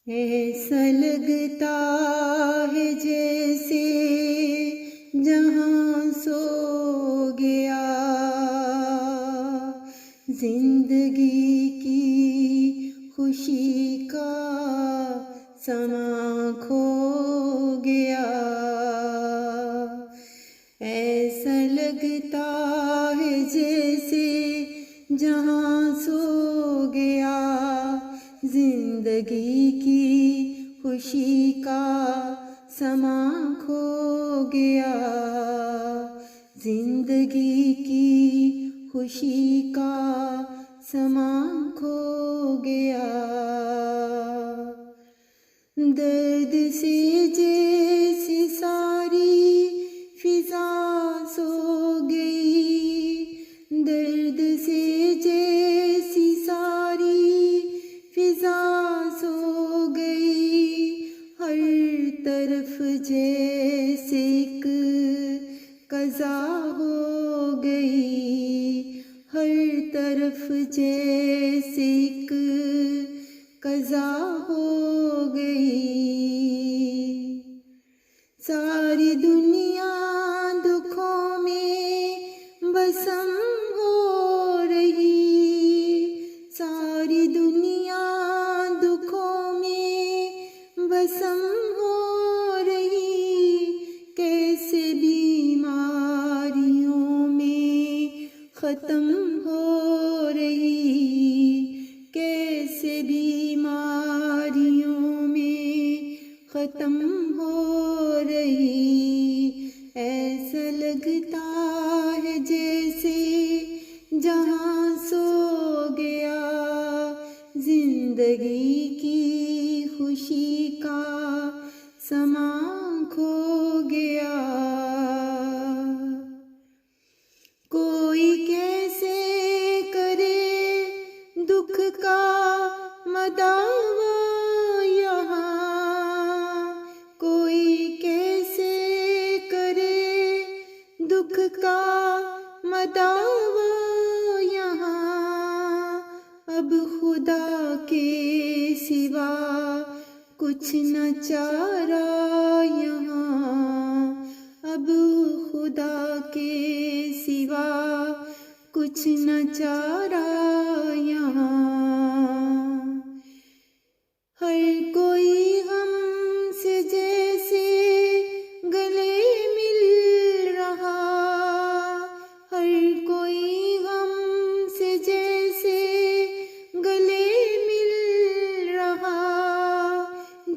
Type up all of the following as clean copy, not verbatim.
ایسا لگتا ہے جیسے جہاں سو گیا، زندگی کی خوشی کا سما کھو گیا۔ ایسا لگتا ہے جیسے جہاں سو گیا، زندگی کی خوشی کا سما کھو گیا، زندگی کی خوشی کا سما کھو گیا۔ درد سے جیسے ساری فضا سو گئی، درد سے جیسی ساری فضا سو گئی، ہر طرف جیسے ایک قضا ہو گئی، ہر طرف جیسے ایک قضا ہو گئی۔ ساری دنیا دکھوں میں بسم ہو رہی، ساری دنیا دکھوں میں بسم ہو رہی، کیسے بیماریوں میں ختم ہو رہی، کیسے بیماریوں میں ختم ہو رہی۔ ایسا لگتا ہے جیسے جہاں سو گیا، زندگی کی خوشی کا سما کھو گیا۔ کوئی کیسے کرے دکھ کا مداوا یہاں، کوئی کیسے کرے دکھ کا مداوا یہاں، اب خدا کے سوا کچھ نہ چارہ یہاں، اب خدا کے سوا کچھ نہ چارہ یہاں۔ ہر کوئی غم سے جیسے گلے مل رہا، ہر کوئی غم سے جیسے گلے مل رہا،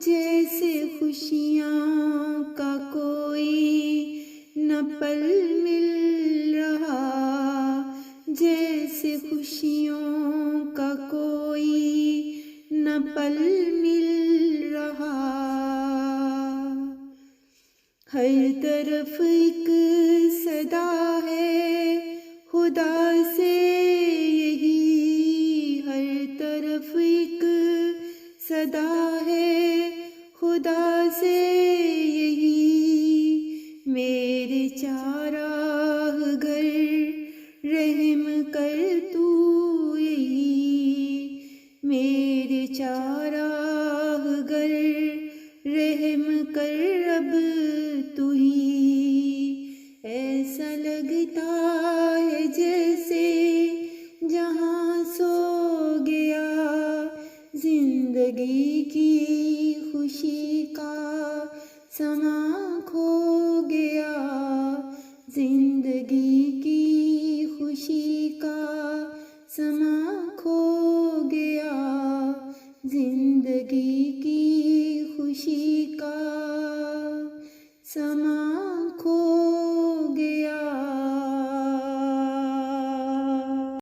جیسے خوشیاں کا کوئی نہ پل مل رہا، جیسے خوشیوں کا کوئی نہ پل مل رہا۔ ہر طرف ایک صدا ہے خدا سے یہی، ہر طرف ایک صدا ہے خدا سے یہی، میرے چاراہ گر رحم کر تو یہی، میرے چاراہ گر رحم کر اب تو ہی۔ ایسا لگتا ہے جیسے جہاں سو گیا، زندگی کی خوشی کا سما کھو گیا، زندگی کی خوشی کا سما کھو گیا، زندگی کی خوشی کا سما